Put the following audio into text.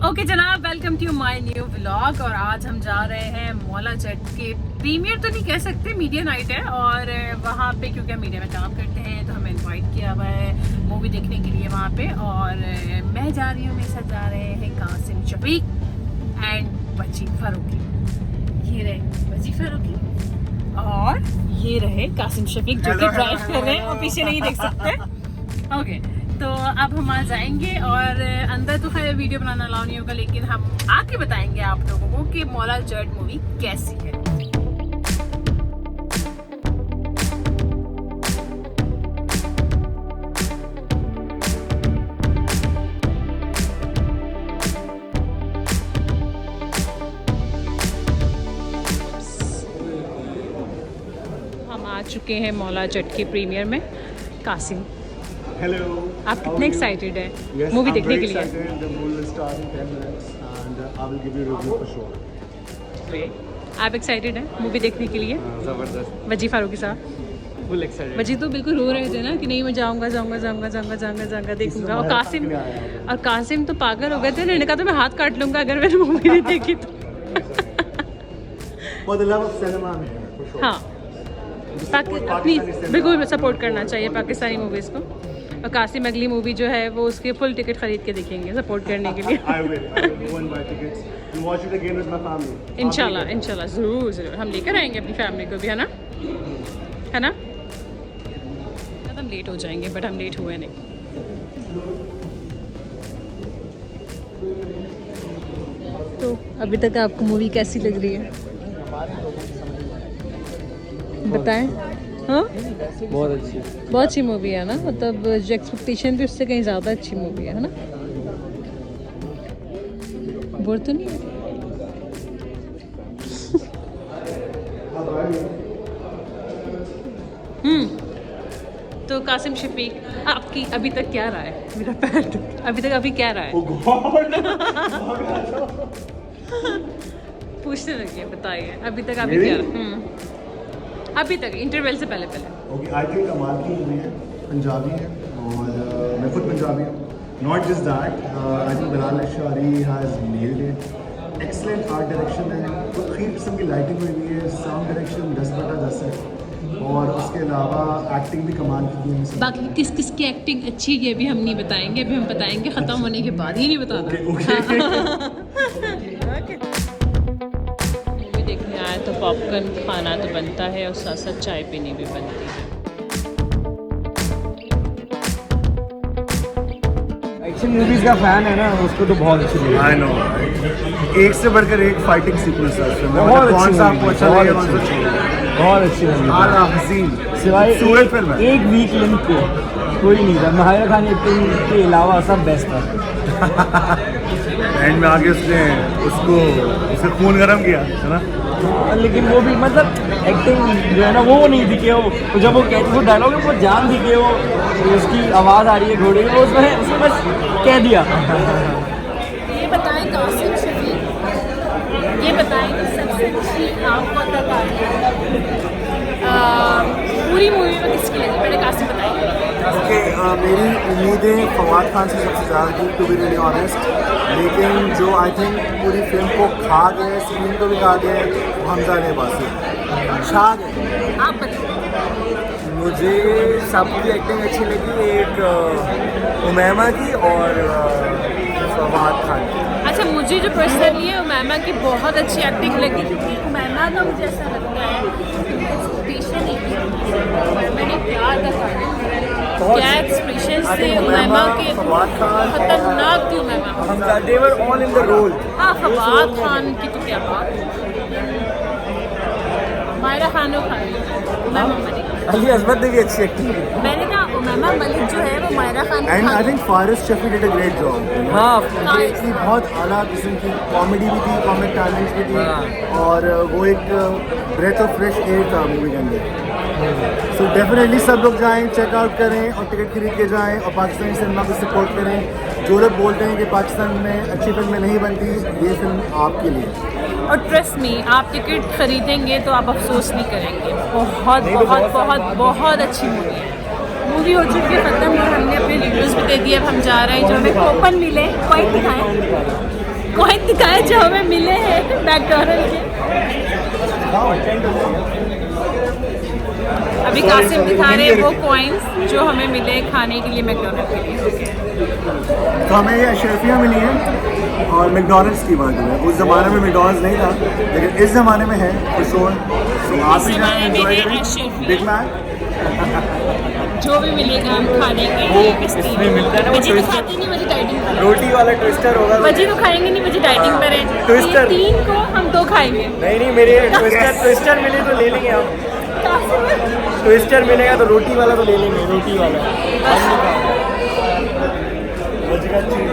Okay जनाब, welcome to my new vlog. और आज हम जा रहे हैं मौला जट के प्रीमियर तो नहीं कह सकते, मीडिया नाइट है। और वहाँ पे क्योंकि हम मीडिया में काम करते हैं तो हमें इनवाइट किया हुआ है मूवी देखने के लिए वहाँ पे। और मैं जा रही हूँ, मेरे साथ जा रहे हैं कासिम शफीक एंड बची फारूकी। ये रहे बची फारूकी और ये रहे कासिम शफीक जो कि ड्राइव कर रहे हैं और पीछे नहीं देख सकते। ओके तो अब हम आ जाएंगे और अंदर तो खैर वीडियो बनाना अलाउ नहीं होगा, लेकिन हम आके बताएंगे आप लोगों को कि मौला जट मूवी कैसी है। हम आ चुके हैं मौला जट के प्रीमियर में। कासिम, हेलो, आप कितने एक्साइटेड हैं मूवी देखने के लिए? आप एक्साइटेड हैं मूवी देखने के लिए? जबरदस्त, वजी फारूकी साहब फुल एक्साइटेड। वजी तो बिल्कुल रो रहे थे ना कि नहीं मैं जाऊंगा देखूंगा। और कासिम तो पागल हो गए थे, उन्होंने कहा तो मैं हाथ काट लूंगा अगर मैंने मूवी नहीं देखी तो। हाँ, अपनी बिल्कुल सपोर्ट करना चाहिए पाकिस्तानी मूवीज़ को। और कासिम अगली मूवी जो है वो उसके फुल टिकट खरीद के देखेंगे सपोर्ट करने के लिए। इंशाल्लाह ज़रूर हम लेकर आएंगे अपनी फैमिली को भी, है ना? हम लेट हो जाएंगे बट हम लेट हुए नहीं। तो अभी तक आपको मूवी कैसी लग रही है बताएं? हाँ, बहुत अच्छी मूवी है ना, मतलब जो एक्सपेक्टेशन थी उससे कहीं ज़्यादा अच्छी मूवी है ना? बोर तो नहीं है? तो कासिम शफीक, आपकी अभी तक क्या राय है? मेरा पैर अभी क्या राय है? पूछने लगी, बताइए अभी तक आपकी क्या राय? अभी तक इंटरवल से पहले ओके, आई थिंक कमाल की मूवी है, पंजाबी है और मैं खुद पंजाबी हूँ। Not just that, I think Bilal Ashari has nailed it. Excellent art direction है, खूबसूरत किस्म की लाइटिंग हुई है, साउंड डायरेक्शन 10/10 है और उसके अलावा एक्टिंग भी कमाल की है। बाकी किस किस की एक्टिंग अच्छी है ये भी हम नहीं बताएंगे, अभी हम बताएंगे ख़त्म होने के बाद, ही नहीं बताना। तो पॉपकॉर्न खाना तो बनता है और साथ साथ चाय पीनी भी बनती है। एक्शन मूवीज का फैन है ना, उसको तो बहुत अच्छी लगी। आई नो, एक से बढ़कर एक फाइटिंग सीक्वेंस है उसमें। बहुत कौन सा आपको अच्छा लगा? बहुत अच्छी लगी, आला हसीन, सिवाय सूरज फिल्म है। एक वीक लिंक को कोई नहीं था। माहिरा खान एक्टिंग के अलावा सब बेस्ट था। एंड में आगे उसने उसे खून गरम किया है ना, लेकिन वो भी मतलब एक्टिंग जो है ना वो नहीं दिखे। वो जब वो कहते वो डायलॉग है वो जान दिखे, वो उसकी आवाज़ आ रही है घोड़े की, वो उसने बस कह दिया। ये बताएं कासिम शफीक, ये बताएं कि सबसे अच्छी आपको तक आ रही है पूरी मूवी में किसकी लगी? पहले कासिम बताइए। ओके, मेरी उम्मीदें फवाद खान से सबसे ज़्यादा थी, टू बी रियली ऑनेस्ट। लेकिन जो आई थिंक पूरी फिल्म को खा गए, स्क्रीन को भी खा गए, वो हमजा नेबासी छा गए। आप बताइए। मुझे सबकी एक्टिंग अच्छी लगी, एक उमैमा की और फवाद खान की। अच्छा, मुझे जो पर्सनली है उमैमा की बहुत अच्छी एक्टिंग लगी, क्योंकि उमैमा का मुझे ऐसा लगता है एक्सपेक्टेशन नहीं थी, मैंने प्यार का क्या एक्सप्रेशन से उमैमा के खतरनाक थी Umaima. They were all in the role. हाँ, फवाद खान की तो क्या बात, मायरा खानो खान, उमैमा मलिक। अली असमत ने भी अच्छी एक्टिंग की। मैंने कहा उमैमा मलिक जो है वो Mayra Khan and I think Faris Shafi did a great job. हाँ, की बहुत आला किस्म की कॉमेडी भी थी, कॉमिक टाइमिंग्स भी थी और वो एक ब्रेथ ऑफ फ्रेश एयर था मूवी के अंदर। सो डेफिनेटली सब लोग जाएं, चेकआउट करें और टिकट खरीद के जाएं और पाकिस्तानी सिनेमा को सपोर्ट करें। जो लोग बोलते हैं कि पाकिस्तान में अच्छी फिल्में नहीं बनती, ये फिल्म आपके लिए। और ट्रस्ट मी, आप टिकट खरीदेंगे तो आप अफसोस नहीं करेंगे। बहुत अच्छी मूवी है। मूवी हो चुकी है ख़त्म और हमने अपने रिव्यूज़ भी दे दिए। अब हम जा रहे हैं, जो हमें कूपन मिले वाइट दिखाएं। कॉइन दिखाए जो हमें मिले हैं मैकडॉनल्ड के। अभी कासिम दिखा रहे हैं वो कॉइन्स जो हमें मिले खाने के लिए मैकडॉनल्ड के लिए। तो हमें ये अशरफियाँ मिली हैं और मैकडॉनल्ड्स की बात है। उस ज़माने में मैकडॉनल्ड्स नहीं था, लेकिन इस ज़माने में है फॉर श्योर। तो आप भी जाएँ, एंजॉय करें। बिग मैक जो भी मिलेगा हम खा लेंगे। इसमें मिलता है ना वो बजी तो खाते नहीं, बजी डाइटिंग पर है। रोटी वाला ट्विस्टर होगा। बजी तो खाएंगे नहीं, बजी डाइटिंग पर है। ट्विस्टर। ये 3 को हम 2 खाएंगे। नहीं मेरे ट्विस्टर मिले तो ले लेंगे हम। ट्विस्टर मिलेगा तो रोटी वाला तो ले लेंगे, रोटी वाला। बच का चीज़